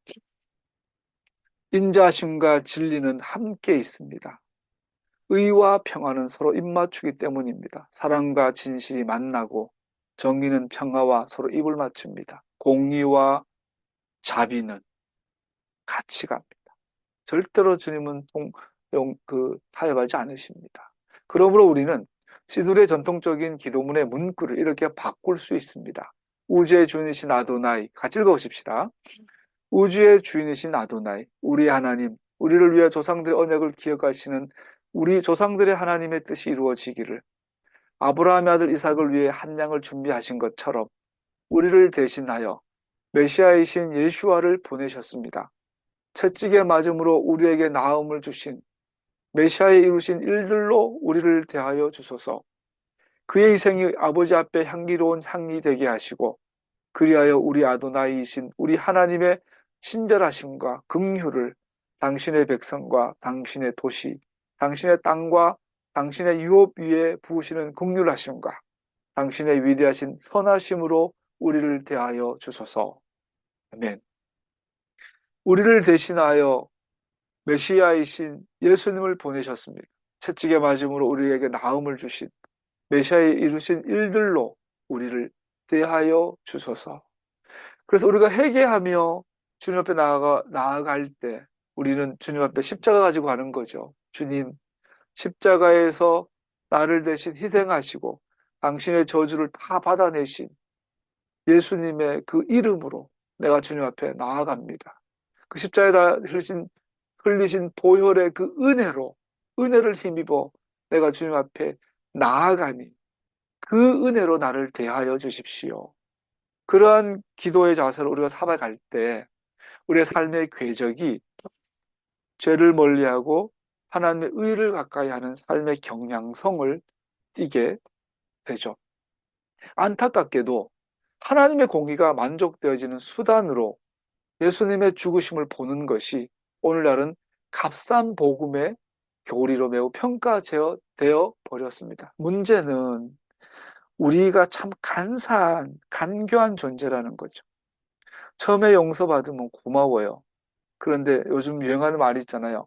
인자심과 진리는 함께 있습니다. 의와 평화는 서로 입맞추기 때문입니다. 사랑과 진실이 만나고 정의는 평화와 서로 입을 맞춥니다. 공의와 자비는 같이 갑니다. 절대로 주님은 타협하지 않으십니다. 그러므로 우리는 시들의 전통적인 기도문의 문구를 이렇게 바꿀 수 있습니다. 우주의 주인이신 아도나이, 같이 읽어보십시다. 우주의 주인이신 아도나이, 우리 하나님, 우리를 위해 조상들의 언약을 기억하시는 우리 조상들의 하나님의 뜻이 이루어지기를, 아브라함의 아들 이삭을 위해 한 양을 준비하신 것처럼 우리를 대신하여 메시아이신 예수와를 보내셨습니다. 채찍에 맞음으로 우리에게 나음을 주신 메시아의 이루신 일들로 우리를 대하여 주소서. 그의 희생이 아버지 앞에 향기로운 향이 되게 하시고 그리하여 우리 아도나이이신 우리 하나님의 친절하심과 긍휼을 당신의 백성과 당신의 도시, 당신의 땅과 당신의 유업 위에 부으시는 긍휼하심과 당신의 위대하신 선하심으로 우리를 대하여 주소서. 아멘. 우리를 대신하여 메시아이신 예수님을 보내셨습니다. 채찍에 맞음으로 우리에게 나음을 주신 메시아의 이루신 일들로 우리를 대하여 주소서. 그래서 우리가 회개하며 주님 앞에 나아갈 때 우리는 주님 앞에 십자가 가지고 가는 거죠. 주님, 십자가에서 나를 대신 희생하시고 당신의 저주를 다 받아내신 예수님의 그 이름으로 내가 주님 앞에 나아갑니다. 그 십자가에다 흘리신 보혈의 그 은혜를 힘입어 내가 주님 앞에 나아가니 그 은혜로 나를 대하여 주십시오. 그러한 기도의 자세로 우리가 살아갈 때 우리의 삶의 궤적이 죄를 멀리하고 하나님의 의를 가까이 하는 삶의 경향성을 띠게 되죠. 안타깝게도 하나님의 공의가 만족되어지는 수단으로 예수님의 죽으심을 보는 것이 오늘날은 값싼 복음의 교리로 매우 평가되어 버렸습니다. 문제는 우리가 참 간교한 존재라는 거죠. 처음에 용서받으면 고마워요. 그런데 요즘 유행하는 말이 있잖아요.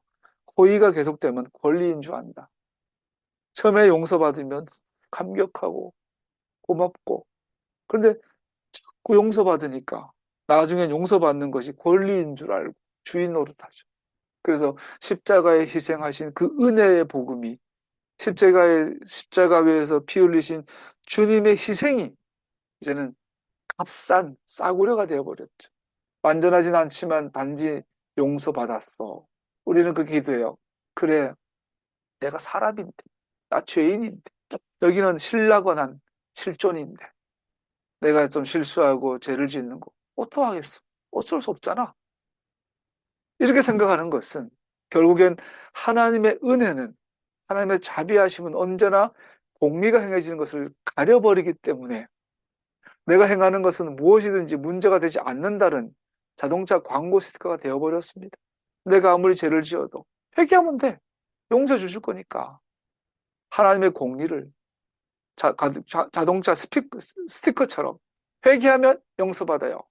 호의가 계속되면 권리인 줄 안다. 처음에 용서받으면 감격하고 고맙고, 그런데 자꾸 용서받으니까 나중엔 용서받는 것이 권리인 줄 알고 주인 노릇하죠. 그래서 십자가에 희생하신 그 은혜의 복음이 십자가 위에서 피 흘리신 주님의 희생이 이제는 값싼 싸구려가 되어버렸죠. 완전하진 않지만 단지 용서받았어. 우리는 그렇게 기도해요. 그래, 내가 사람인데, 나 죄인인데, 여기는 신라고 난 실존인데, 내가 좀 실수하고 죄를 짓는 거 어떡하겠어? 어쩔 수 없잖아. 이렇게 생각하는 것은 결국엔 하나님의 은혜는, 하나님의 자비하심은 언제나 공의가 행해지는 것을 가려버리기 때문에 내가 행하는 것은 무엇이든지 문제가 되지 않는다는 자동차 광고 스티커가 되어버렸습니다. 내가 아무리 죄를 지어도 회개하면 돼. 용서 주실 거니까. 하나님의 공의를 자동차 스티커처럼 회개하면 용서받아요.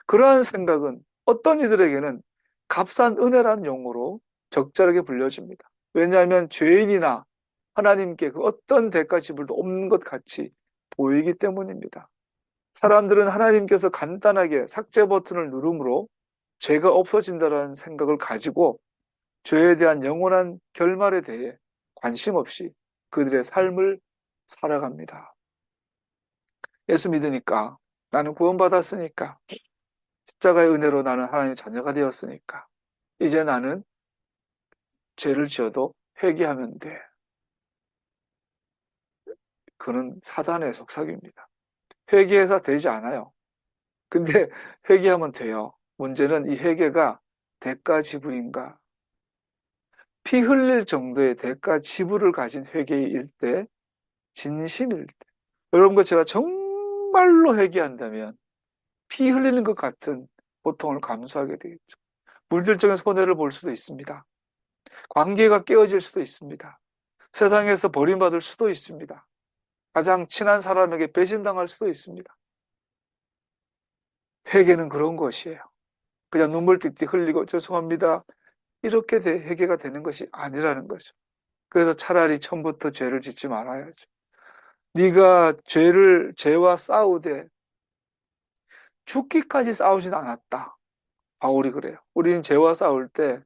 그러한 생각은 어떤 이들에게는 값싼 은혜라는 용어로 적절하게 불려집니다. 왜냐하면 죄인이나 하나님께 그 어떤 대가 지불도 없는 것 같이 보이기 때문입니다. 사람들은 하나님께서 간단하게 삭제 버튼을 누름으로 죄가 없어진다는 생각을 가지고 죄에 대한 영원한 결말에 대해 관심 없이 그들의 삶을 살아갑니다. 예수 믿으니까, 나는 구원받았으니까, 십자가의 은혜로 나는 하나님의 자녀가 되었으니까 이제 나는 죄를 지어도 회개하면 돼. 그는 사단의 속삭입니다. 회개해서 되지 않아요. 근데 회개하면 돼요. 문제는 이 회개가 대가 지불인가? 피 흘릴 정도의 대가 지불을 가진 회개일 때, 진심일 때. 여러분과 제가 정말로 회개한다면 피 흘리는 것 같은 고통을 감수하게 되겠죠. 물질적인 손해를 볼 수도 있습니다. 관계가 깨어질 수도 있습니다. 세상에서 버림받을 수도 있습니다. 가장 친한 사람에게 배신당할 수도 있습니다. 회개는 그런 것이에요. 그냥 눈물 띠띠 흘리고 죄송합니다. 이렇게 회개가 되는 것이 아니라는 거죠. 그래서 차라리 처음부터 죄를 짓지 말아야죠. 네가 죄와 싸우되 죽기까지 싸우진 않았다. 바울이 그래요. 우리는 죄와 싸울 때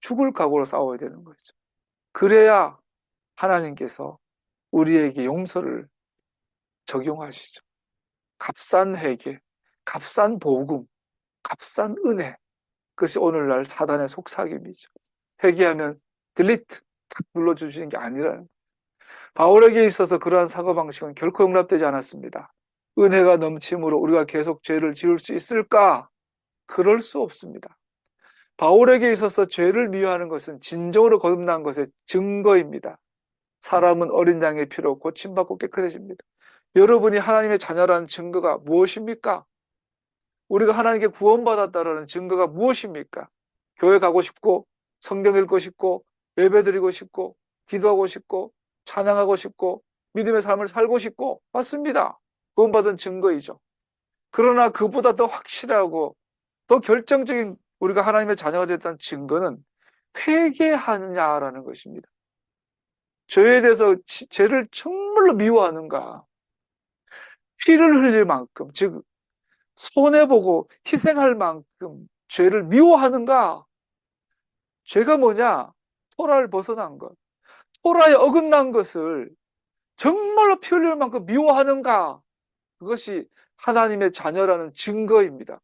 죽을 각오로 싸워야 되는 거죠. 그래야 하나님께서 우리에게 용서를 적용하시죠. 값싼 회개, 값싼 복음, 값싼 은혜. 그것이 오늘날 사단의 속삭임이죠. 회개하면 딜리트 탁 눌러주시는 게 아니라는 거예요. 바울에게 있어서 그러한 사고방식은 결코 용납되지 않았습니다. 은혜가 넘침으로 우리가 계속 죄를 지을 수 있을까? 그럴 수 없습니다. 바울에게 있어서 죄를 미워하는 것은 진정으로 거듭난 것의 증거입니다. 사람은 어린 양의 피로 고침받고 깨끗해집니다. 여러분이 하나님의 자녀라는 증거가 무엇입니까? 우리가 하나님께 구원받았다라는 증거가 무엇입니까? 교회 가고 싶고, 성경 읽고 싶고, 예배 드리고 싶고, 기도하고 싶고, 찬양하고 싶고, 믿음의 삶을 살고 싶고, 맞습니다. 구원받은 증거이죠. 그러나 그보다 더 확실하고 더 결정적인 우리가 하나님의 자녀가 됐다는 증거는 회개하느냐라는 것입니다. 죄에 대해서 죄를 정말로 미워하는가? 피를 흘릴 만큼, 즉 손해보고 희생할 만큼 죄를 미워하는가? 죄가 뭐냐? 토라를 벗어난 것. 토라에 어긋난 것을 정말로 피 흘릴 만큼 미워하는가? 그것이 하나님의 자녀라는 증거입니다.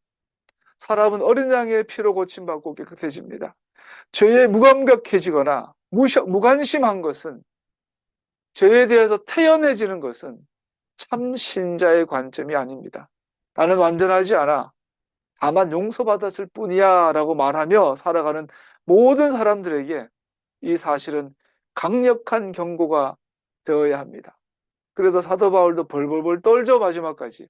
사람은 어린 양의 피로 고침받고 깨끗해집니다. 죄에 무감각해지거나 무관심한 것은, 죄에 대해서 태연해지는 것은 참 신자의 관점이 아닙니다. 나는 완전하지 않아. 다만 용서받았을 뿐이야 라고 말하며 살아가는 모든 사람들에게 이 사실은 강력한 경고가 되어야 합니다. 그래서 사도 바울도 벌벌벌 떨죠. 마지막까지.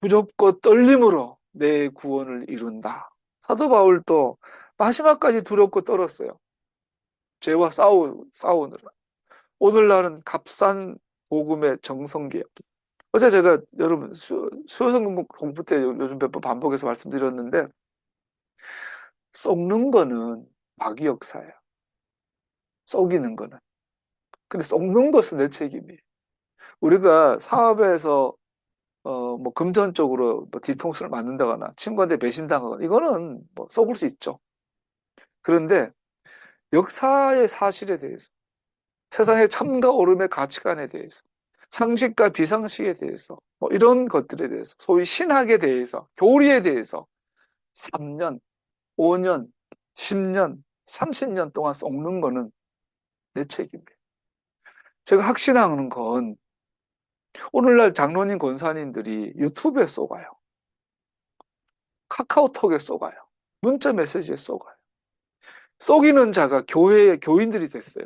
무섭고 떨림으로 내 구원을 이룬다. 사도 바울도 마지막까지 두렵고 떨었어요. 죄와 싸우느라. 오늘날은 값싼 복음의 정성기예요. 어제 제가 여러분 수요성 공부 때 요즘 몇 번 반복해서 말씀드렸는데, 썩는 거는 마귀 역사예요. 썩이는 거는. 근데 썩는 것은 내 책임이에요. 우리가 사업에서 뭐 금전적으로 뭐 뒤통수를 맞는다거나 친구한테 배신당하거나 이거는 뭐 썩을 수 있죠. 그런데 역사의 사실에 대해서, 세상의 참과 오름의 가치관에 대해서, 상식과 비상식에 대해서, 뭐 이런 것들에 대해서, 소위 신학에 대해서, 교리에 대해서 3년, 5년, 10년, 30년 동안 썩는 거는 내 책임이에요. 제가 확신하는 건 오늘날 장로님, 권사님들이 유튜브에 쏘가요. 카카오톡에 쏘가요. 문자 메시지에 쏘가요. 쏘기는 자가 교회의 교인들이 됐어요.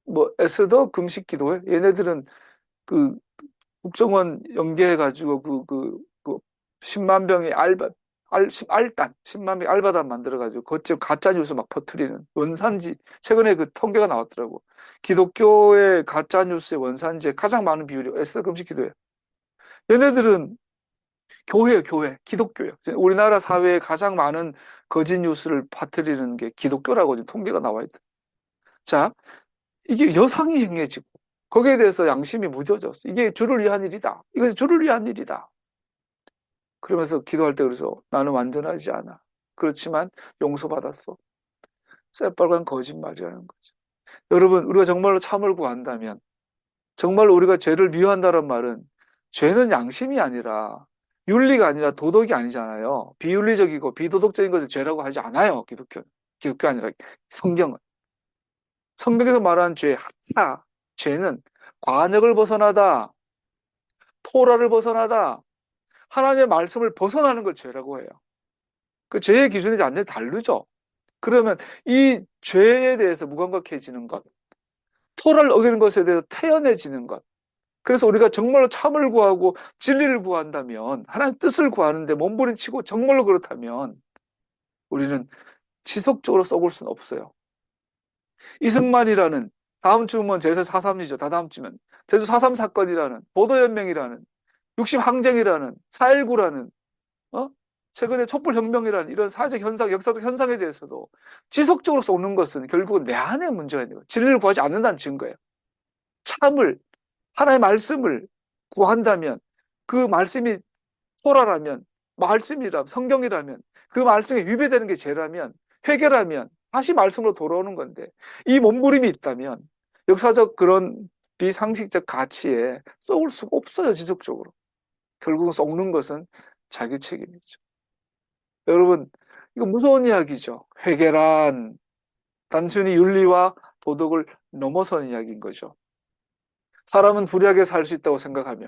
뭐 에스더 금식 기도회, 얘네들은 그 국정원 연계해가지고 그 10만 병의 알단 10만 병 알바단 만들어가지고 그것 가짜 뉴스 막 퍼뜨리는 원산지, 최근에 그 통계가 나왔더라고. 기독교의 가짜 뉴스의 원산지에 가장 많은 비율이 에스더 금식 기도회. 얘네들은 교회예요, 교회, 기독교예요. 우리나라 사회에 가장 많은 거짓 뉴스를 퍼뜨리는 게 기독교라고 지금 통계가 나와 있어요. 자, 이게 여상이 행해지고 거기에 대해서 양심이 무뎌졌어. 이게 주를 위한 일이다. 이것이 주를 위한 일이다. 그러면서 기도할 때 그래서 나는 완전하지 않아. 그렇지만 용서받았어. 새빨간 거짓말이라는 거죠. 여러분, 우리가 정말로 참을 구한다면, 정말로 우리가 죄를 미워한다는 말은 죄는 양심이 아니라 윤리가 아니라 도덕이 아니잖아요. 비윤리적이고 비도덕적인 것을 죄라고 하지 않아요. 기독교 아니라 성경은. 성경에서 말하는 죄, 하타, 죄는 관역을 벗어나다, 토라를 벗어나다, 하나님의 말씀을 벗어나는 걸 죄라고 해요. 그 죄의 기준이 완전히 다르죠. 그러면 이 죄에 대해서 무감각해지는 것, 토라를 어기는 것에 대해서 태연해지는 것. 그래서 우리가 정말로 참을 구하고 진리를 구한다면, 하나님 뜻을 구하는데 몸부림치고 정말로 그렇다면 우리는 지속적으로 썩을 수는 없어요. 이승만이라는, 다음 주면 제세 4.3이죠. 다다음 주면 제주 4.3 사건이라는, 보도연맹이라는, 60 항쟁이라는, 4.19라는, 최근에 촛불혁명이라는 이런 사회적 현상, 역사적 현상에 대해서도 지속적으로 쏘는 것은 결국은 내 안에 문제가 있는 거예요. 진리를 구하지 않는다는 증거예요. 참을, 하나의 말씀을 구한다면, 그 말씀이 토라라면, 말씀이라면, 성경이라면, 그 말씀에 위배되는 게 죄라면, 회개라면 다시 말씀으로 돌아오는 건데, 이 몸부림이 있다면 역사적 그런 비상식적 가치에 썩을 수가 없어요. 지속적으로. 결국은 썩는 것은 자기 책임이죠. 여러분, 이거 무서운 이야기죠. 회개란 단순히 윤리와 도덕을 넘어선 이야기인 거죠. 사람은 불의하게 살 수 있다고 생각하며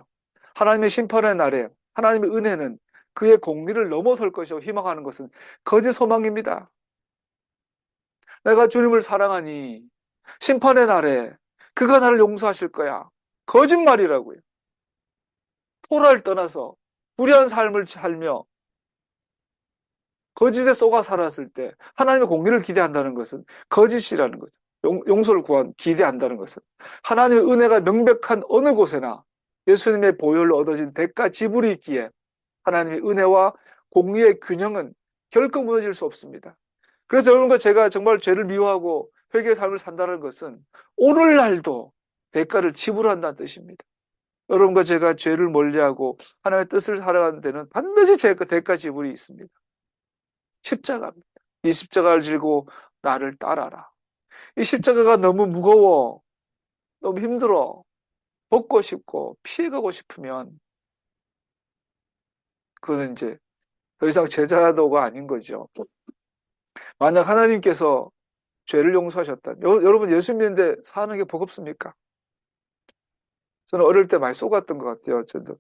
하나님의 심판의 날에 하나님의 은혜는 그의 공리를 넘어설 것이라고 희망하는 것은 거짓 소망입니다. 내가 주님을 사랑하니 심판의 날에 그가 나를 용서하실 거야. 거짓말이라고요. 토라를 떠나서 불의한 삶을 살며 거짓에 쏘가 살았을 때 하나님의 공의를 기대한다는 것은 거짓이라는 거죠. 용서를 기대한다는 것은 하나님의 은혜가 명백한 어느 곳에나 예수님의 보혈로 얻어진 대가 지불이 있기에 하나님의 은혜와 공의의 균형은 결코 무너질 수 없습니다. 그래서 여러분과 제가 정말 죄를 미워하고 회개의 삶을 산다는 것은 오늘날도 대가를 지불한다는 뜻입니다. 여러분과 제가 죄를 멀리하고 하나님의 뜻을 살아가는 데는 반드시 대가 지불이 있습니다. 십자가입니다. 이 십자가를 지고 나를 따라라. 이 십자가가 너무 무거워, 너무 힘들어, 벗고 싶고 피해가고 싶으면 그거는 이제 더 이상 제자도가 아닌 거죠. 만약 하나님께서 죄를 용서하셨다면, 여러분 예수 믿는데 사는 게 버겁습니까? 저는 어릴 때 많이 속았던 것 같아요. 저도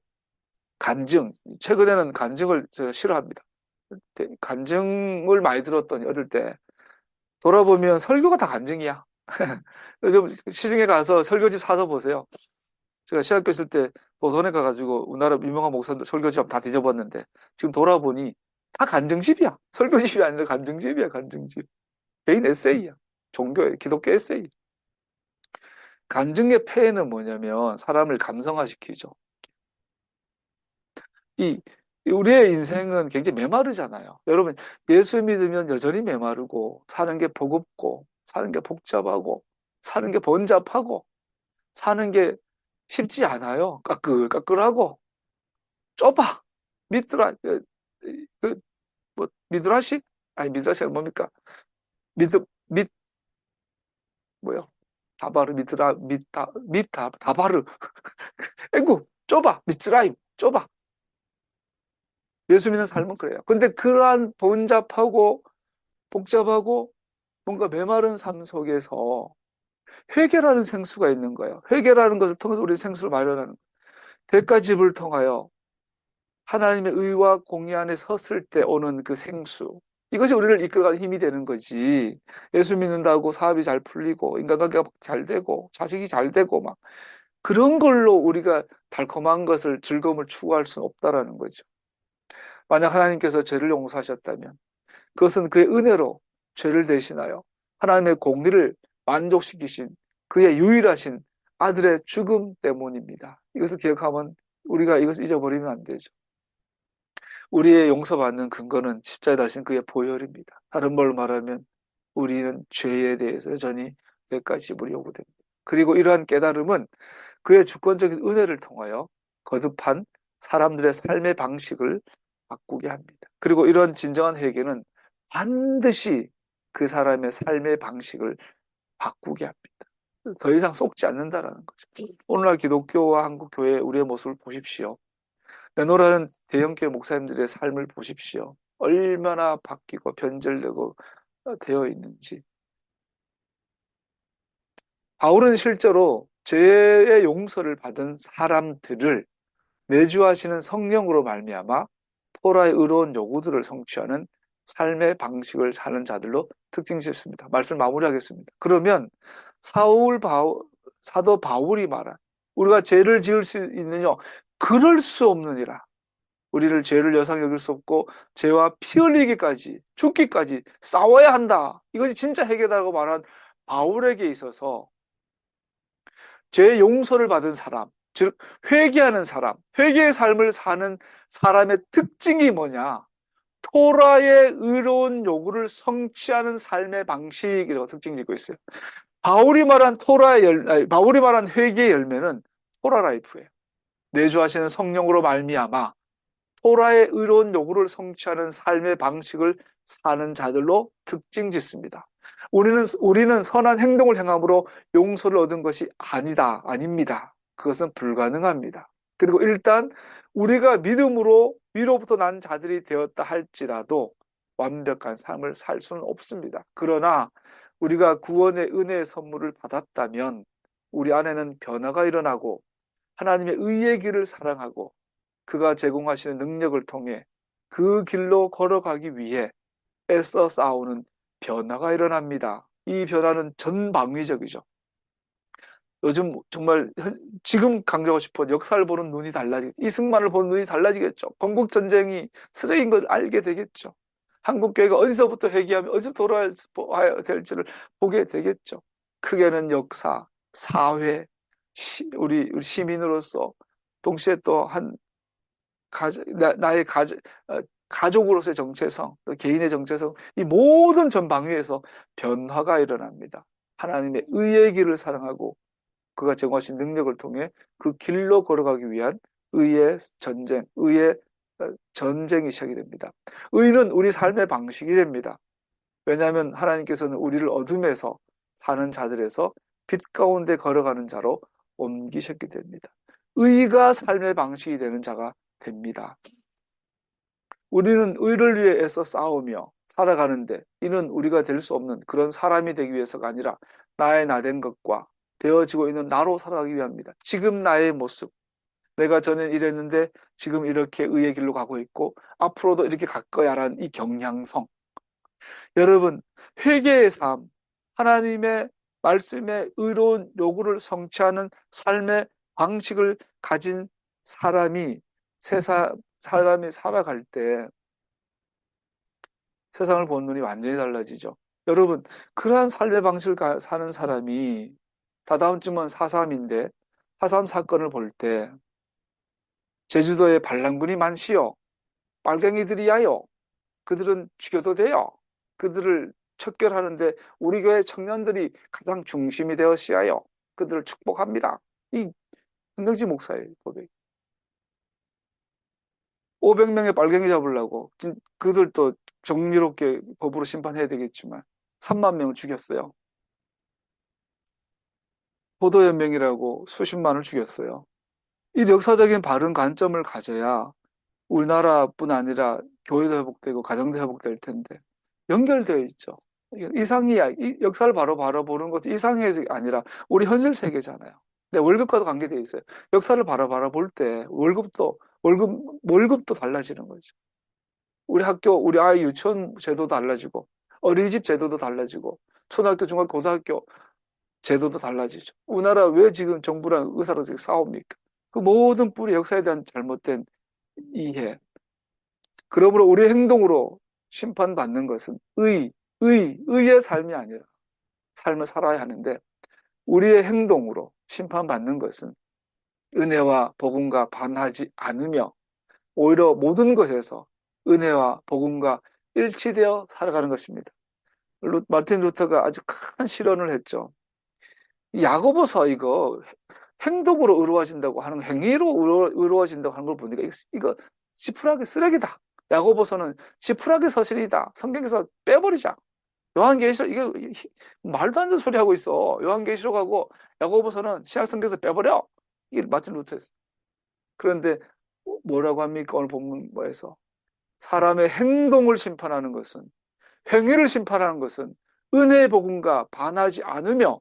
간증, 최근에는 간증을 제가 싫어합니다. 간증을 많이 들었더니 어릴 때 돌아보면 설교가 다 간증이야. 요즘 시중에 가서 설교집 사서 보세요. 제가 신학교 있을 때 도선에 가가지고 우리나라 유명한 목사들 설교집 다 뒤져봤는데 지금 돌아보니 다 간증집이야. 설교집이 아니라 간증집이야. 간증집. 개인 에세이야. 종교의 기독교 에세이. 간증의 폐해는 뭐냐면 사람을 감성화시키죠. 이 우리의 인생은 굉장히 메마르잖아요. 여러분 예수 믿으면 여전히 메마르고 사는 게 버겁고 사는 게 복잡하고 사는 게 번잡하고 사는 게 쉽지 않아요. 까끌까끌하고 좁아. 미드라 그뭐 미드라시? 아니 미드라시가 뭡니까? 미드 뭐요? 다바르 미드라 미타 다바르 에구 좁아. 미츠라임 좁아. 예수 믿는 삶은 그래요. 근데 그러한 번잡하고 복잡하고 뭔가 메마른 삶 속에서 회개라는 생수가 있는 거예요. 회개라는 것을 통해서 우리 생수를 마련하는 거예요. 대가집을 통하여 하나님의 의와 공의 안에 섰을 때 오는 그 생수. 이것이 우리를 이끌어가는 힘이 되는 거지. 예수 믿는다고 사업이 잘 풀리고 인간관계가 잘 되고 자식이 잘 되고 막 그런 걸로 우리가 달콤한 것을 즐거움을 추구할 수는 없다라는 거죠. 만약 하나님께서 죄를 용서하셨다면 그것은 그의 은혜로 죄를 대신하여 하나님의 공의를 만족시키신 그의 유일하신 아들의 죽음 때문입니다. 이것을 기억하면 우리가 이것을 잊어버리면 안 되죠. 우리의 용서받는 근거는 십자가에 달린 그의 보혈입니다. 다른 말로 말하면 우리는 죄에 대해서 여전히 대가 지불이 요구됩니다. 그리고 이러한 깨달음은 그의 주권적인 은혜를 통하여 거듭한 사람들의 삶의 방식을 바꾸게 합니다. 그리고 이런 진정한 회개는 반드시 그 사람의 삶의 방식을 바꾸게 합니다. 더 이상 속지 않는다라는 거죠. 오늘날 기독교와 한국 교회의 우리의 모습을 보십시오. 내노라는 대형교회 목사님들의 삶을 보십시오. 얼마나 바뀌고 변절되고 되어 있는지. 바울은 실제로 죄의 용서를 받은 사람들을 내주하시는 성령으로 말미암아 토라의 의로운 요구들을 성취하는 삶의 방식을 사는 자들로 특징 짓습니다. 말씀 마무리하겠습니다. 그러면 사도 바울이 말한 우리가 죄를 지을 수 있느냐? 그럴 수 없느니라. 우리를 죄를 여상 여길 수 없고 죄와 피 흘리기까지 죽기까지 싸워야 한다. 이것이 진짜 해결다라고 말한 바울에게 있어서 죄 용서를 받은 사람, 즉 회개하는 사람, 회개의 삶을 사는 사람의 특징이 뭐냐? 토라의 의로운 요구를 성취하는 삶의 방식이라고 특징 짓고 있어요. 바울이 말한 회개의 열매는 토라 라이프예요. 내주하시는 성령으로 말미암아 토라의 의로운 요구를 성취하는 삶의 방식을 사는 자들로 특징 짓습니다. 우리는 선한 행동을 행함으로 용서를 얻은 것이 아닙니다. 그것은 불가능합니다. 그리고 일단 우리가 믿음으로 위로부터 난 자들이 되었다 할지라도 완벽한 삶을 살 수는 없습니다. 그러나 우리가 구원의 은혜의 선물을 받았다면 우리 안에는 변화가 일어나고 하나님의 의의 길을 사랑하고 그가 제공하시는 능력을 통해 그 길로 걸어가기 위해 애써 싸우는 변화가 일어납니다. 이 변화는 전방위적이죠. 요즘 정말 지금 강조하고 싶은 역사를 보는 눈이 달라지겠죠. 이승만을 보는 눈이 달라지겠죠. 건국전쟁이 쓰레기인 걸 알게 되겠죠. 한국교회가 어디서부터 회개하며 어디서 돌아와야 될지를 보게 되겠죠. 크게는 역사, 사회, 우리 시민으로서 동시에 또 나의 가족으로서의 정체성, 또 개인의 정체성, 이 모든 전방위에서 변화가 일어납니다. 하나님의 의의 길을 사랑하고 그가 제공하신 능력을 통해 그 길로 걸어가기 위한 의의 전쟁이 시작이 됩니다. 의는 우리 삶의 방식이 됩니다. 왜냐하면 하나님께서는 우리를 어둠에서 사는 자들에서 빛 가운데 걸어가는 자로 옮기셨기 때문입니다. 의가 삶의 방식이 되는 자가 됩니다. 우리는 의를 위해 애써 싸우며 살아가는데 이는 우리가 될 수 없는 그런 사람이 되기 위해서가 아니라 나의 나된 것과 되어지고 있는 나로 살아가기 위함입니다. 지금 나의 모습, 내가 전엔 이랬는데 지금 이렇게 의의 길로 가고 있고 앞으로도 이렇게 갈 거야라는 이 경향성. 여러분, 회개의 삶, 하나님의 말씀의 의로운 요구를 성취하는 삶의 방식을 가진 사람이 사람이 살아갈 때 세상을 보는 눈이 완전히 달라지죠. 여러분, 그러한 삶의 방식을 사는 사람이 다다음 주면 4.3인데 4.3 사건을 볼 때 제주도에 반란군이 많지요. 빨갱이들이야요. 그들은 죽여도 돼요. 그들을 척결하는데 우리 교회 청년들이 가장 중심이 되었시하여 그들을 축복합니다. 이 hen경지 목사의 고백. 500명의 빨갱이 잡으려고 그들도 정의롭게 법으로 심판해야 되겠지만 3만 명을 죽였어요. 포도연맹이라고 수십만을 죽였어요. 이 역사적인 바른 관점을 가져야 우리나라뿐 아니라 교회도 회복되고 가정도 회복될 텐데 연결되어 있죠. 이상이야. 이 역사를 바로 바라보는 것은 이상이 아니라 우리 현실 세계잖아요. 내 월급과도 관계되어 있어요. 역사를 바라볼 때 월급도 달라지는 거죠. 우리 학교, 우리 아이 유치원 제도도 달라지고 어린이집 제도도 달라지고 초등학교, 중학교, 고등학교 제도도 달라지죠. 우리나라 왜 지금 정부랑 의사로 싸웁니까? 그 모든 뿌리 역사에 대한 잘못된 이해. 그러므로 우리의 행동으로 심판받는 것은 의의 삶이 아니라 삶을 살아야 하는데 우리의 행동으로 심판받는 것은 은혜와 복음과 반하지 않으며 오히려 모든 것에서 은혜와 복음과 일치되어 살아가는 것입니다. 마틴 루터가 아주 큰 실언을 했죠. 야고보서 이거 행동으로 의로워진다고 하는 행위로 의로워진다고 하는 걸 보니까 이거 지푸라기 쓰레기다. 야고보서는 지푸라기 서신이다. 성경에서 빼버리자. 요한계시록 이게 말도 안 되는 소리 하고 있어. 요한계시록하고 야고보서는 신약성경에서 빼버려. 이게 마틴 루터였어. 그런데 뭐라고 합니까? 오늘 본문에서 사람의 행동을 심판하는 것은 행위를 심판하는 것은 은혜의 복음과 반하지 않으며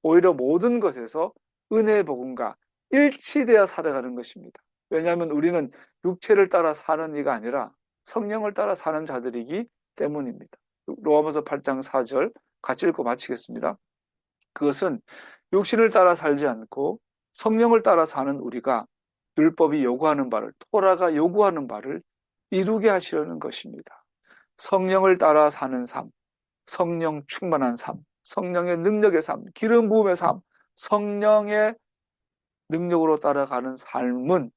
오히려 모든 것에서 은혜의 복음과 일치되어 살아가는 것입니다. 왜냐하면 우리는 육체를 따라 사는 이가 아니라 성령을 따라 사는 자들이기 때문입니다. 로마서 8장 4절 같이 읽고 마치겠습니다. 그것은 육신을 따라 살지 않고 성령을 따라 사는 우리가 율법이 요구하는 바를, 토라가 요구하는 바를 이루게 하시려는 것입니다. 성령을 따라 사는 삶, 성령 충만한 삶, 성령의 능력의 삶, 기름 부음의 삶, 성령의 능력으로 따라가는 삶은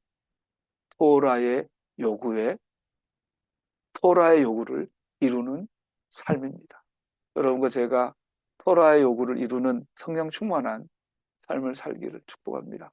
토라의 요구에 토라의 요구를 이루는 삶입니다. 여러분과 제가 토라의 요구를 이루는 성령 충만한 삶을 살기를 축복합니다.